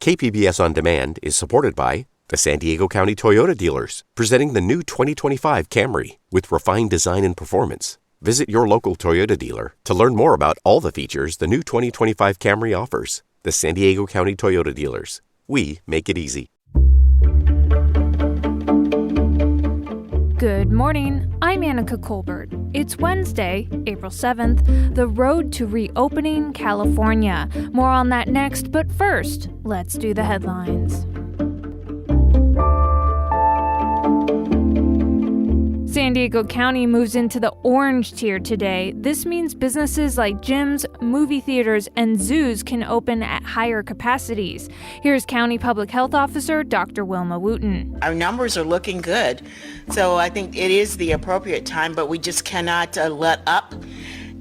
KPBS On Demand is supported by the San Diego County Toyota dealers, presenting the new 2025 Camry with refined design and performance. Visit your local Toyota dealer to learn more about all the features the new 2025 Camry offers. The San Diego County Toyota dealers. We make it easy. Good morning, I'm Annika Colbert. It's Wednesday, April 7th, the road to reopening California. More on that next, but first, let's do the headlines. San Diego County moves into the orange tier today. This means businesses like gyms, movie theaters, and zoos can open at higher capacities. Here's County Public Health Officer Dr. Wilma Wooten. Our numbers are looking good, so I think it is the appropriate time, but we just cannot let up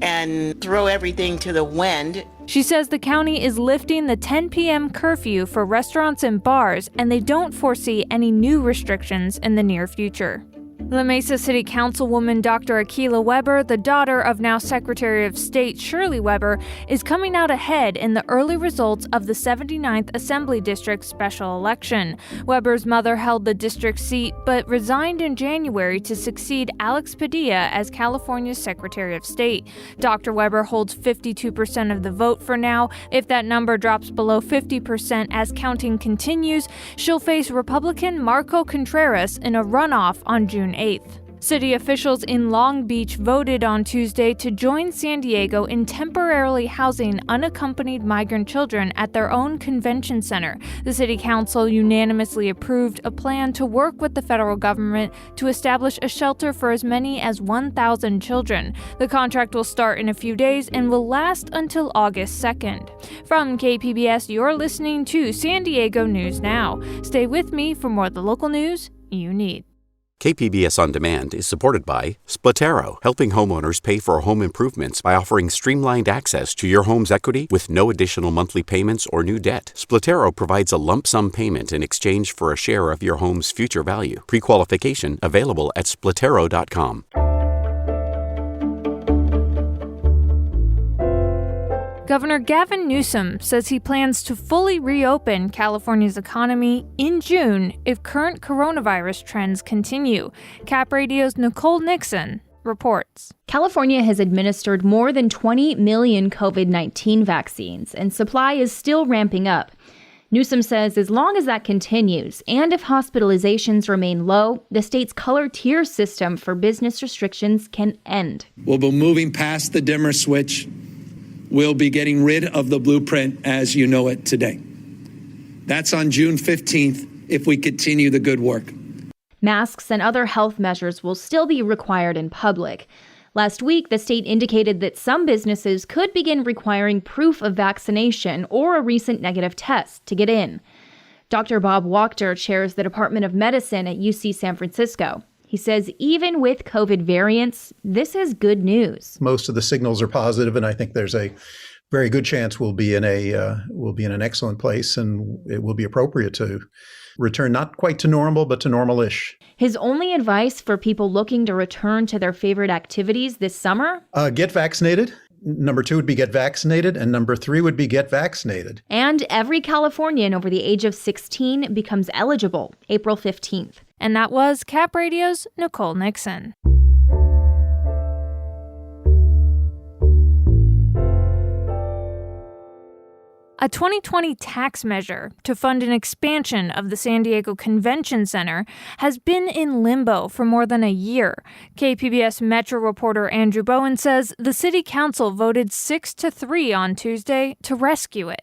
and throw everything to the wind. She says the county is lifting the 10 p.m. curfew for restaurants and bars, and they don't foresee any new restrictions in the near future. La Mesa City Councilwoman Dr. Akilah Weber, the daughter of now Secretary of State Shirley Weber, is coming out ahead in the early results of the 79th Assembly District special election. Weber's mother held the district seat but resigned in January to succeed Alex Padilla as California's Secretary of State. Dr. Weber holds 52% of the vote for now. If that number drops below 50% as counting continues, she'll face Republican Marco Contreras in a runoff on June 8th. City officials in Long Beach voted on Tuesday to join San Diego in temporarily housing unaccompanied migrant children at their own convention center. The city council unanimously approved a plan to work with the federal government to establish a shelter for as many as 1,000 children. The contract will start in a few days and will last until August 2nd. From KPBS, you're listening to San Diego News Now. Stay with me for more of the local news you need. KPBS On Demand is supported by Splatero, helping homeowners pay for home improvements by offering streamlined access to your home's equity with no additional monthly payments or new debt. Splatero provides a lump sum payment in exchange for a share of your home's future value. Pre-qualification available at splatero.com. Governor Gavin Newsom says he plans to fully reopen California's economy in June if current coronavirus trends continue. Cap Radio's Nicole Nixon reports. California has administered more than 20 million COVID-19 vaccines, and supply is still ramping up. Newsom says as long as that continues, and if hospitalizations remain low, the state's color tier system for business restrictions can end. We'll be moving past the dimmer switch. We'll be getting rid of the blueprint as you know it today. That's on June 15th if we continue the good work. Masks and other health measures will still be required in public. Last week, the state indicated that some businesses could begin requiring proof of vaccination or a recent negative test to get in. Dr. Bob Wachter chairs the Department of Medicine at UC San Francisco. He says even with COVID variants, this is good news. Most of the signals are positive, and I think there's a very good chance we'll be in an excellent place, and it will be appropriate to return not quite to normal, but to normal-ish. His only advice for people looking to return to their favorite activities this summer? Get vaccinated. Number 2 would be get vaccinated, and number 3 would be get vaccinated. And every Californian over the age of 16 becomes eligible April 15th. And that was Cap Radio's Nicole Nixon. A 2020 tax measure to fund an expansion of the San Diego Convention Center has been in limbo for more than a year. KPBS Metro reporter Andrew Bowen says the city council voted 6-3 on Tuesday to rescue it.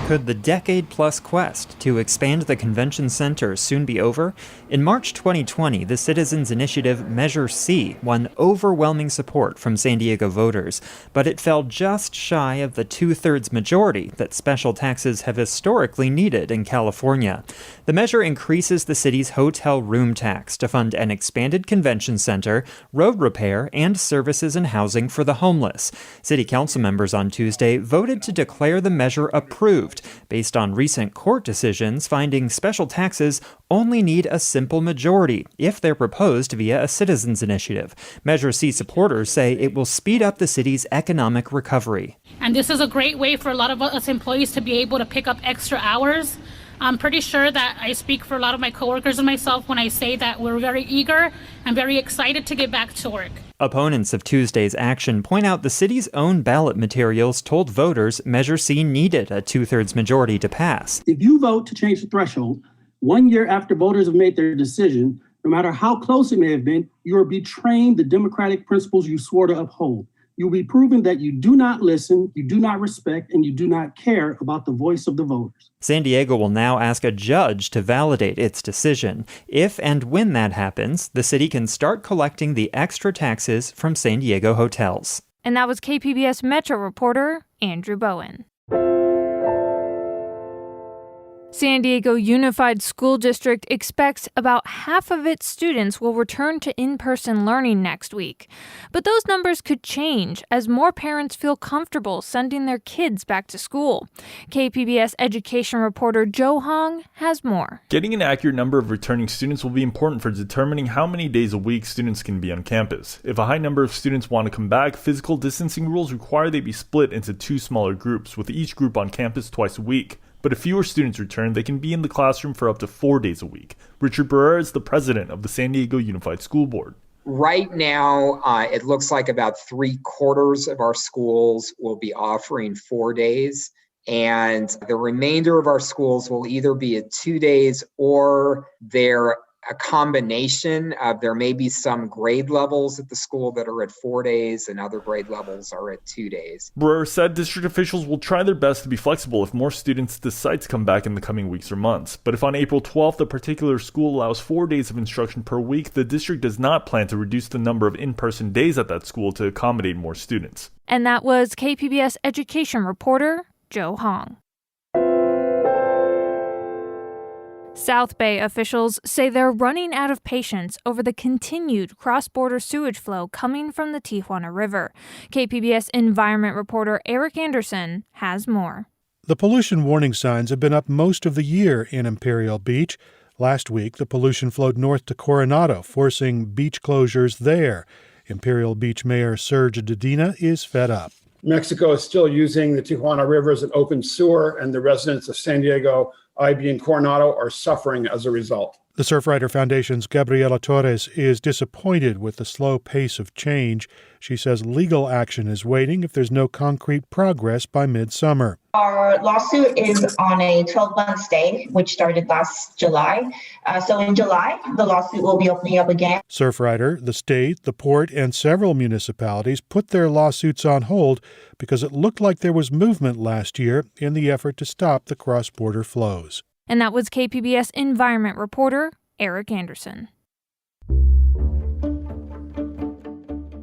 Could the decade-plus quest to expand the convention center soon be over? In March 2020, the Citizens Initiative Measure C won overwhelming support from San Diego voters, but it fell just shy of the two-thirds majority that special taxes have historically needed in California. The measure increases the city's hotel room tax to fund an expanded convention center, road repair, and services and housing for the homeless. City council members on Tuesday voted to declare the measure approved, approved, based on recent court decisions finding special taxes only need a simple majority if they're proposed via a citizens' initiative. Measure C supporters say it will speed up the city's economic recovery. And this is a great way for a lot of us employees to be able to pick up extra hours. I'm pretty sure that I speak for a lot of my coworkers and myself when I say that we're very eager and very excited to get back to work. Opponents of Tuesday's action point out the city's own ballot materials told voters Measure C needed a two-thirds majority to pass. If you vote to change the threshold 1 year after voters have made their decision, no matter how close it may have been, you are betraying the democratic principles you swore to uphold. You'll be proving that you do not listen, you do not respect, and you do not care about the voice of the voters. San Diego will now ask a judge to validate its decision. If and when that happens, the city can start collecting the extra taxes from San Diego hotels. And that was KPBS Metro reporter Andrew Bowen. San Diego Unified School District expects about half of its students will return to in-person learning next week. But those numbers could change as more parents feel comfortable sending their kids back to school. KPBS education reporter Joe Hong has more. Getting an accurate number of returning students will be important for determining how many days a week students can be on campus. If a high number of students want to come back, physical distancing rules require they be split into two smaller groups, with each group on campus twice a week. But if fewer students return, they can be in the classroom for up to 4 days a week. Richard Barrera is the president of the San Diego Unified School Board. Right now, it looks like about 3/4 of our schools will be offering 4 days. And the remainder of our schools will either be at 2 days or they're a combination of, there may be some grade levels at the school that are at 4 days and other grade levels are at 2 days. Barrera said district officials will try their best to be flexible if more students decide to come back in the coming weeks or months. But if on April 12th a particular school allows 4 days of instruction per week, the district does not plan to reduce the number of in-person days at that school to accommodate more students. And that was KPBS education reporter Joe Hong. South Bay officials say they're running out of patience over the continued cross-border sewage flow coming from the Tijuana River. KPBS environment reporter Eric Anderson has more. The pollution warning signs have been up most of the year in Imperial Beach. Last week, the pollution flowed north to Coronado, forcing beach closures there. Imperial Beach Mayor Serge Dedina is fed up. Mexico is still using the Tijuana River as an open sewer, and the residents of San Diego, IB, and Coronado are suffering as a result. The Surfrider Foundation's Gabriela Torres is disappointed with the slow pace of change. She says legal action is waiting if there's no concrete progress by midsummer. Our lawsuit is on a 12-month stay, which started last July. So in July, the lawsuit will be opening up again. Surfrider, the state, the port, and several municipalities put their lawsuits on hold because it looked like there was movement last year in the effort to stop the cross-border flows. And that was KPBS environment reporter Eric Anderson.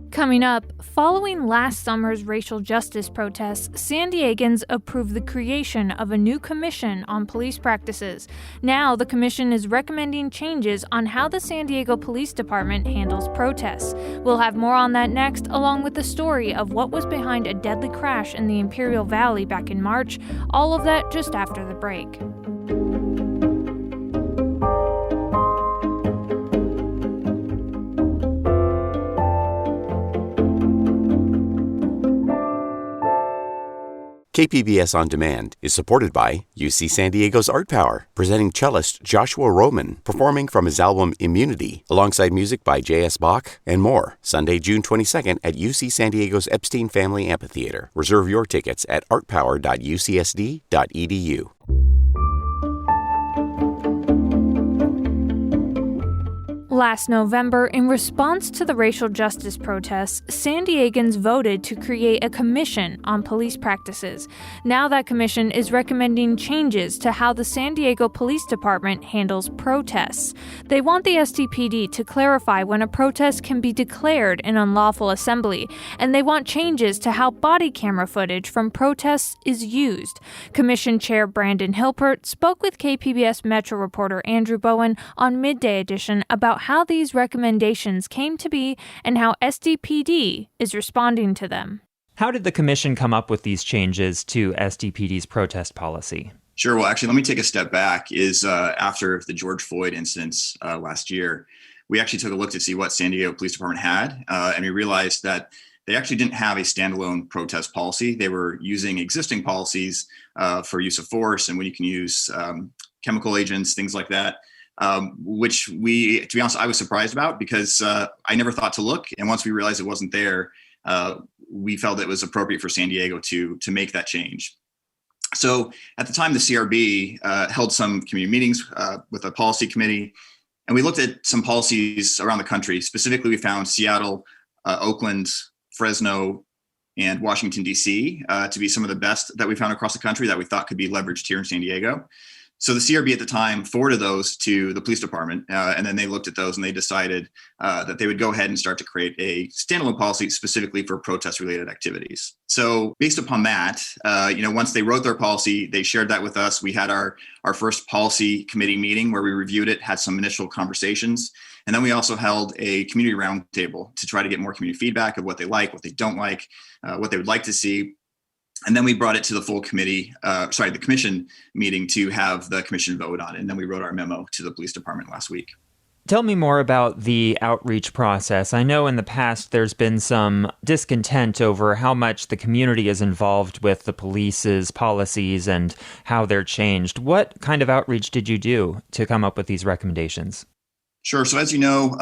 Coming up, following last summer's racial justice protests, San Diegans approved the creation of a new commission on police practices. Now, the commission is recommending changes on how the San Diego Police Department handles protests. We'll have more on that next, along with the story of what was behind a deadly crash in the Imperial Valley back in March. All of that just after the break. KPBS On Demand is supported by UC San Diego's Art Power, presenting cellist Joshua Roman, performing from his album Immunity, alongside music by J.S. Bach and more. Sunday, June 22nd at UC San Diego's Epstein Family Amphitheater. Reserve your tickets at artpower.ucsd.edu. Last November, in response to the racial justice protests, San Diegans voted to create a commission on police practices. Now that commission is recommending changes to how the San Diego Police Department handles protests. They want the SDPD to clarify when a protest can be declared an unlawful assembly, and they want changes to how body camera footage from protests is used. Commission Chair Brandon Hilpert spoke with KPBS Metro reporter Andrew Bowen on Midday Edition about how these recommendations came to be and how SDPD is responding to them. How did the commission come up with these changes to SDPD's protest policy? Sure. Well, actually, let me take a step back. After the George Floyd incidents last year, we actually took a look to see what San Diego Police Department had, and we realized that they actually didn't have a standalone protest policy. They were using existing policies for use of force and when you can use chemical agents, things like that, which to be honest, I was surprised about because I never thought to look. And once we realized it wasn't there, we felt it was appropriate for San Diego to make that change. So at the time, the CRB held some community meetings with a policy committee, and we looked at some policies around the country. Specifically, we found Seattle, Oakland, Fresno, and Washington, D.C. To be some of the best that we found across the country that we thought could be leveraged here in San Diego. So the CRB at the time forwarded those to the police department, and then they looked at those and they decided that they would go ahead and start to create a standalone policy specifically for protest-related activities. So based upon that, once they wrote their policy, they shared that with us. We had our first policy committee meeting where we reviewed it, had some initial conversations, and then we also held a community roundtable to try to get more community feedback of what they like, what they don't like, what they would like to see. And then we brought it to the full the commission meeting to have the commission vote on it. And then we wrote our memo to the police department last week. Tell me more about the outreach process. I know in the past there's been some discontent over how much the community is involved with the police's policies and how they're changed. What kind of outreach did you do to come up with these recommendations? Sure. So as you know,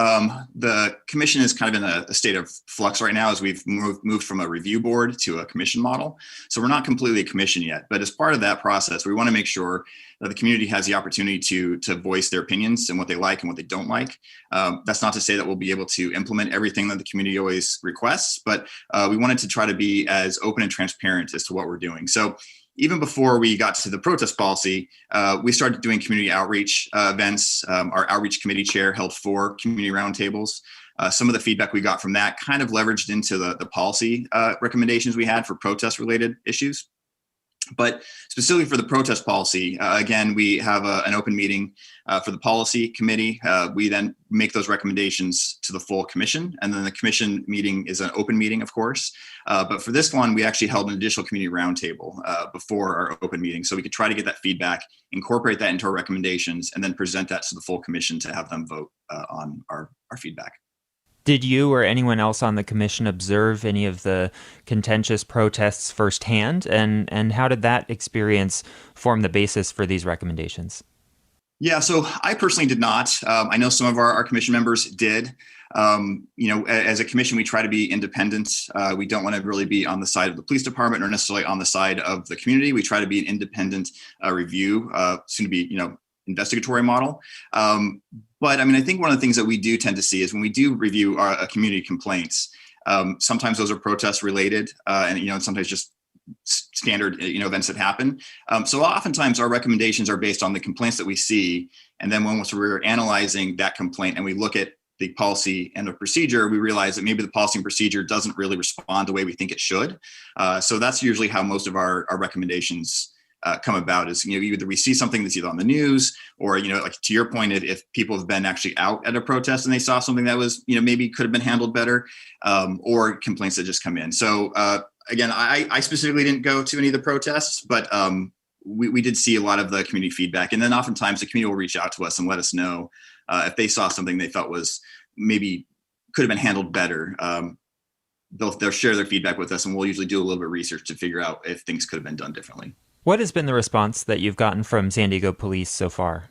the commission is kind of in a state of flux right now as we've moved from a review board to a commission model. So we're not completely a commission yet. But as part of that process, we want to make sure that the community has the opportunity to voice their opinions and what they like and what they don't like. That's not to say that we'll be able to implement everything that the community always requests, but we wanted to try to be as open and transparent as to what we're doing. So even before we got to the protest policy, we started doing community outreach events. Our outreach committee chair held 4 community roundtables. Some of the feedback we got from that kind of leveraged into the policy recommendations we had for protest-related issues. But specifically for the protest policy, again, we have an open meeting for the policy committee. We then make those recommendations to the full commission. And then the commission meeting is an open meeting, of course. But for this one, we actually held an additional community roundtable before our open meeting. So we could try to get that feedback, incorporate that into our recommendations, and then present that to the full commission to have them vote on our feedback. Did you or anyone else on the commission observe any of the contentious protests firsthand? And how did that experience form the basis for these recommendations? Yeah, so I personally did not. I know some of our commission members did. As a commission, we try to be independent. We don't want to really be on the side of the police department or necessarily on the side of the community. We try to be an independent review, soon to be, investigatory model. But I think one of the things that we do tend to see is when we do review our community complaints, sometimes those are protest related and sometimes just standard events that happen. So oftentimes our recommendations are based on the complaints that we see. And then once we're analyzing that complaint and we look at the policy and the procedure, we realize that maybe the policy and procedure doesn't really respond the way we think it should. So that's usually how most of our recommendations come about is, either we see something that's either on the news or, like to your point, if people have been actually out at a protest and they saw something that was, maybe could have been handled better, or complaints that just come in. So again, I specifically didn't go to any of the protests, but we did see a lot of the community feedback. And then oftentimes the community will reach out to us and let us know if they saw something they felt was maybe could have been handled better. They'll share their feedback with us, and we'll usually do a little bit of research to figure out if things could have been done differently. What has been the response that you've gotten from San Diego police so far?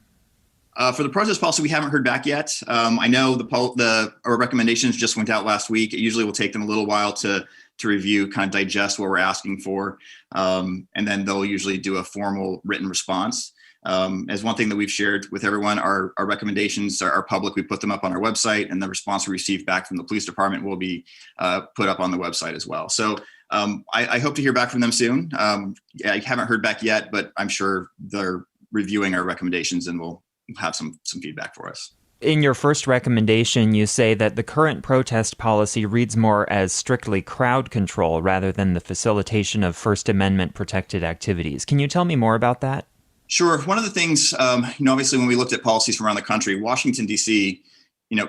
For the protest policy, we haven't heard back yet. I know our recommendations just went out last week. It usually will take them a little while to review, kind of digest what we're asking for. And then they'll usually do a formal written response. As one thing that we've shared with everyone, our recommendations are public. We put them up on our website, and the response we receive back from the police department will be put up on the website as well. So I hope to hear back from them soon. I haven't heard back yet, but I'm sure they're reviewing our recommendations and will have some feedback for us. In your first recommendation, you say that the current protest policy reads more as strictly crowd control rather than the facilitation of First Amendment protected activities. Can you tell me more about that? Sure. One of the things, obviously when we looked at policies from around the country, Washington, D.C.,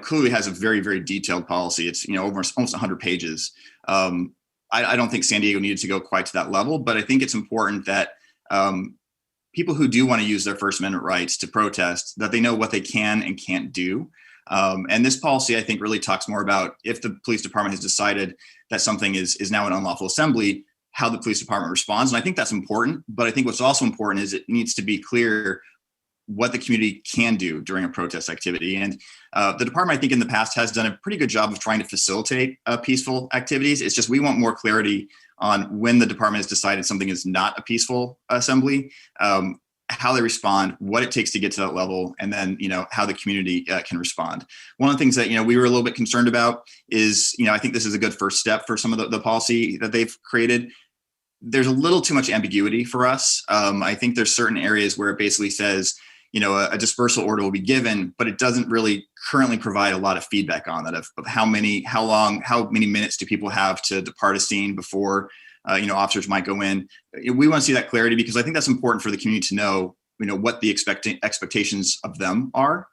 clearly has a very, very detailed policy. It's, over almost 100 pages. I don't think San Diego needed to go quite to that level, but I think it's important that people who do want to use their First Amendment rights to protest, that they know what they can and can't do. And this policy, I think, really talks more about if the police department has decided that something is now an unlawful assembly, how the police department responds. And I think that's important. But I think what's also important is it needs to be clear what the community can do during a protest activity. And the department, I think in the past, has done a pretty good job of trying to facilitate peaceful activities. It's just we want more clarity on when the department has decided something is not a peaceful assembly, how they respond, what it takes to get to that level, and then, how the community can respond. One of the things that, we were a little bit concerned about is, I think this is a good first step for some of the policy that they've created. There's a little too much ambiguity for us. I think there's certain areas where it basically says, a dispersal order will be given, but it doesn't really currently provide a lot of feedback on that of how many minutes do people have to depart a scene before, officers might go in. We want to see that clarity because I think that's important for the community to know, what the expectations of them are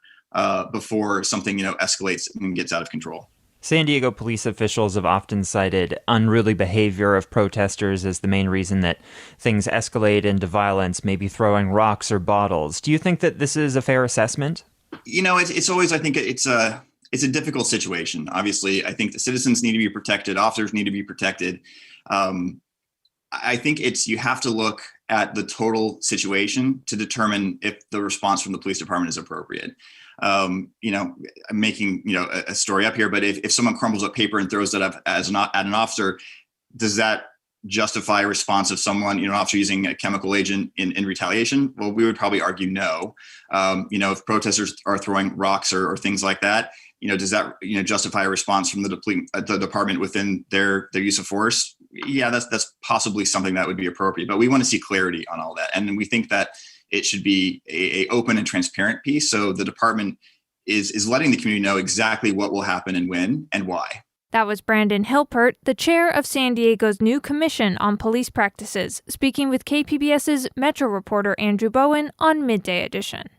before something, escalates and gets out of control. San Diego police officials have often cited unruly behavior of protesters as the main reason that things escalate into violence, maybe throwing rocks or bottles. Do you think that this is a fair assessment? It's always, I think it's a difficult situation. Obviously, I think the citizens need to be protected. Officers need to be protected. I think you have to look at the total situation to determine if the response from the police department is appropriate. I'm making, a story up here, but if someone crumbles up paper and throws that up at an officer, does that justify a response of someone, an officer using a chemical agent in retaliation? Well, we would probably argue no. If protesters are throwing rocks or things like that, does that, justify a response from the department within their use of force? Yeah, that's possibly something that would be appropriate, but we want to see clarity on all that. And we think that it should be a open and transparent piece. So the department is letting the community know exactly what will happen and when and why. That was Brandon Hilpert, the chair of San Diego's new Commission on Police Practices, speaking with KPBS's Metro reporter Andrew Bowen on Midday Edition.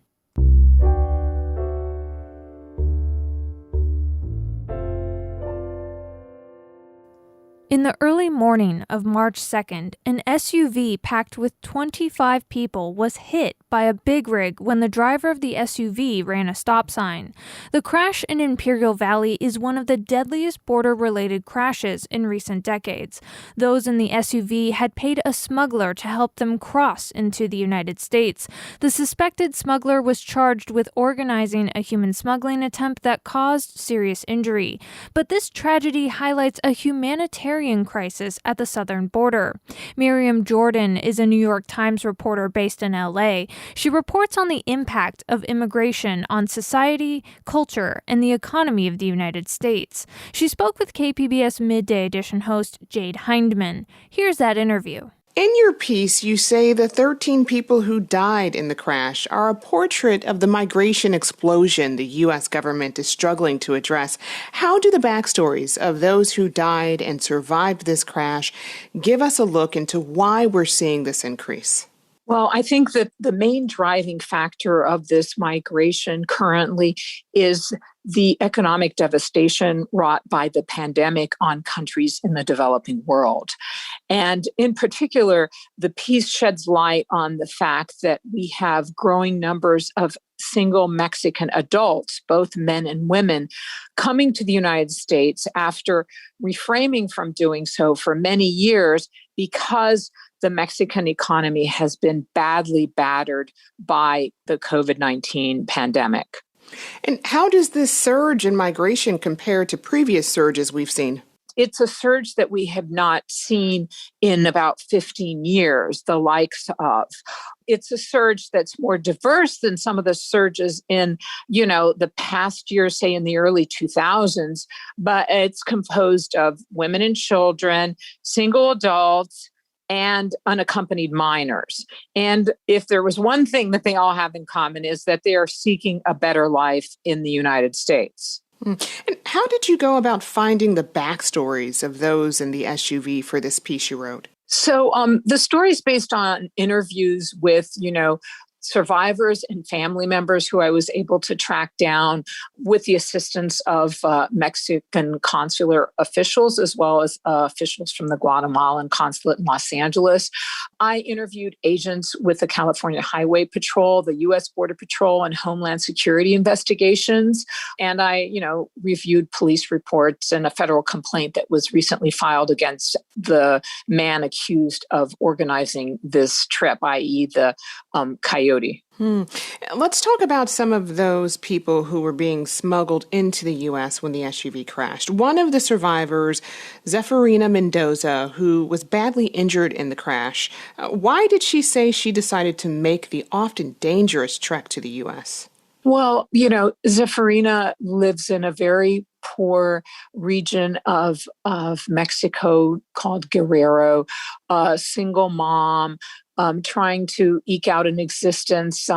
In the early morning of March 2nd, an SUV packed with 25 people was hit by a big rig when the driver of the SUV ran a stop sign. The crash in Imperial Valley is one of the deadliest border-related crashes in recent decades. Those in the SUV had paid a smuggler to help them cross into the United States. The suspected smuggler was charged with organizing a human smuggling attempt that caused serious injury. But this tragedy highlights a humanitarian crisis at the southern border. Miriam Jordan is a New York Times reporter based in LA. She reports on the impact of immigration on society, culture, and the economy of the United States. She spoke with KPBS Midday Edition host Jade Hindman. Here's that interview. In your piece, you say the 13 people who died in the crash are a portrait of the migration explosion the U.S. government is struggling to address. How do the backstories of those who died and survived this crash give us a look into why we're seeing this increase? Well, I think that the main driving factor of this migration currently is the economic devastation wrought by the pandemic on countries in the developing world. And in particular, the piece sheds light on the fact that we have growing numbers of single Mexican adults, both men and women, coming to the United States after refraining from doing so for many years because the Mexican economy has been badly battered by the COVID-19 pandemic. And how does this surge in migration compare to previous surges we've seen? It's a surge that we have not seen in about 15 years, the likes of. It's a surge that's more diverse than some of the surges in, the past years, say in the early 2000s, but it's composed of women and children, single adults, and unaccompanied minors. And if there was one thing that they all have in common is that they are seeking a better life in the United States. And how did you go about finding the backstories of those in the SUV for this piece you wrote? So the story is based on interviews with, survivors and family members who I was able to track down with the assistance of Mexican consular officials, as well as officials from the Guatemalan consulate in Los Angeles. I interviewed agents with the California Highway Patrol, the U.S. Border Patrol, and Homeland Security investigations. And I, reviewed police reports and a federal complaint that was recently filed against the man accused of organizing this trip, i.e. the coyote. Let's talk about some of those people who were being smuggled into the U.S. when the SUV crashed. One of the survivors, Zephyrina Mendoza, who was badly injured in the crash. Why did she say she decided to make the often dangerous trek to the U.S.? Well, Zephyrina lives in a very poor region of Mexico called Guerrero, a single mom, trying to eke out an existence,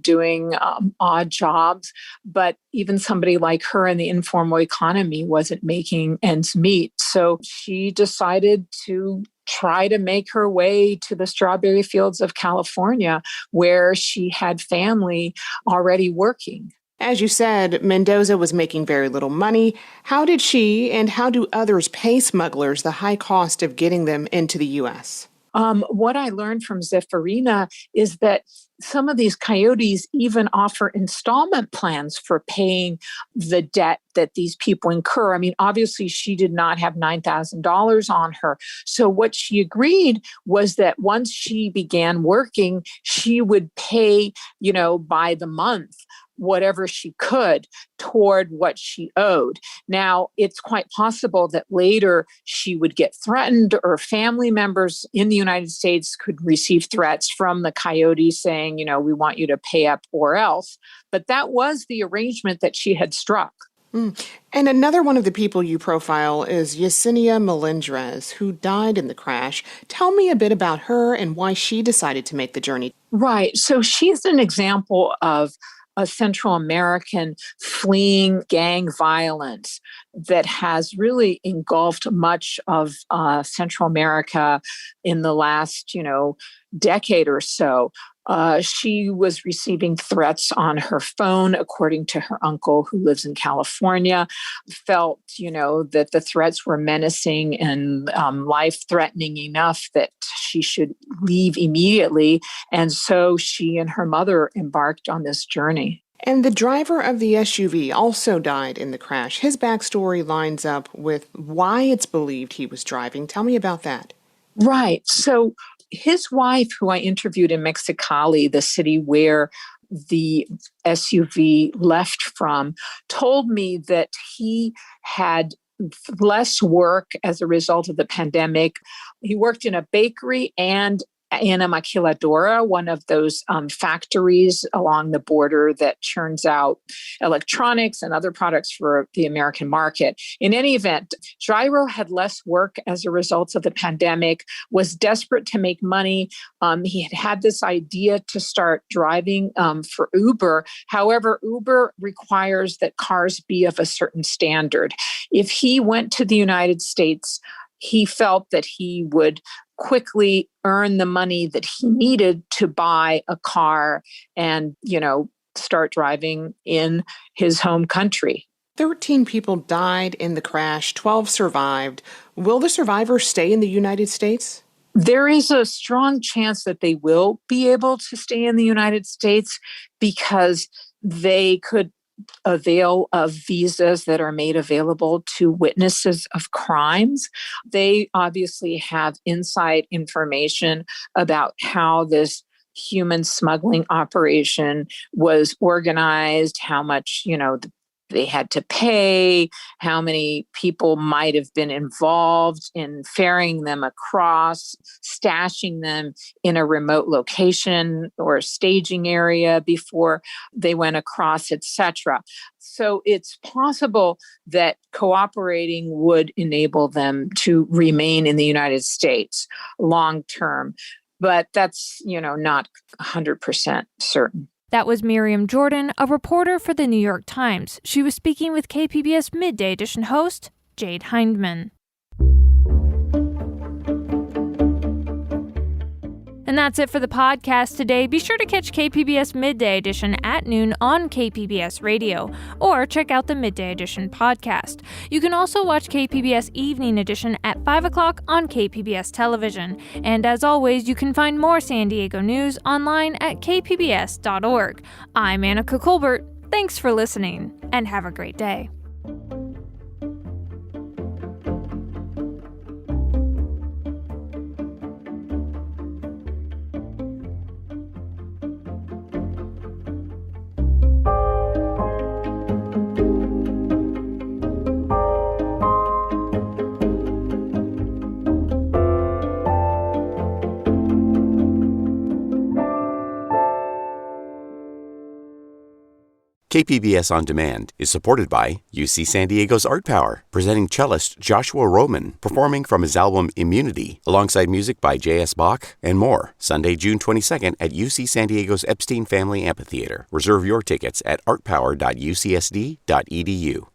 doing odd jobs. But even somebody like her in the informal economy wasn't making ends meet. So she decided to try to make her way to the strawberry fields of California, where she had family already working. As you said, Mendoza was making very little money. How did she and how do others pay smugglers the high cost of getting them into the U.S.? What I learned from Zephyrina is that some of these coyotes even offer installment plans for paying the debt that these people incur. I mean, obviously, she did not have $9,000 on her. So what she agreed was that once she began working, she would pay, by the month, whatever she could toward what she owed. Now, it's quite possible that later she would get threatened, or family members in the United States could receive threats from the coyote saying, we want you to pay up or else. But that was the arrangement that she had struck. And another one of the people you profile is Yesenia Melendrez, who died in the crash. Tell me a bit about her and why she decided to make the journey. Right. So she's an example of a Central American fleeing gang violence that has really engulfed much of Central America in the last, decade or so. She was receiving threats on her phone, according to her uncle who lives in California, felt, that the threats were menacing and life-threatening enough that she should leave immediately. And so she and her mother embarked on this journey. And the driver of the SUV also died in the crash. His backstory lines up with why it's believed he was driving. Tell me about that. Right. So his wife, who I interviewed in Mexicali, the city where the SUV left from, told me that he had less work as a result of the pandemic. He worked in a bakery and in a maquiladora, one of those factories along the border that churns out electronics and other products for the American market. In any event, Jairo had less work as a result of the pandemic, was desperate to make money. He had this idea to start driving for Uber. However, Uber requires that cars be of a certain standard. If he went to the United States, he felt that he would quickly earn the money that he needed to buy a car and, start driving in his home country. 13 people died in the crash, 12 survived. Will the survivors stay in the United States? There is a strong chance that they will be able to stay in the United States because they could avail of visas that are made available to witnesses of crimes. They obviously have inside information about how this human smuggling operation was organized, how much, they had to pay, how many people might have been involved in ferrying them across, stashing them in a remote location or staging area before they went across, etc. So it's possible that cooperating would enable them to remain in the United States long term. But that's, not 100% certain. That was Miriam Jordan, a reporter for the New York Times. She was speaking with KPBS Midday Edition host Jade Hindman. And that's it for the podcast today. Be sure to catch KPBS Midday Edition at noon on KPBS Radio, or check out the Midday Edition podcast. You can also watch KPBS Evening Edition at 5 o'clock on KPBS Television. And as always, you can find more San Diego news online at kpbs.org. I'm Annika Colbert. Thanks for listening, and have a great day. KPBS On Demand is supported by UC San Diego's Art Power, presenting cellist Joshua Roman, performing from his album Immunity, alongside music by J.S. Bach and more, Sunday, June 22nd at UC San Diego's Epstein Family Amphitheater. Reserve your tickets at artpower.ucsd.edu.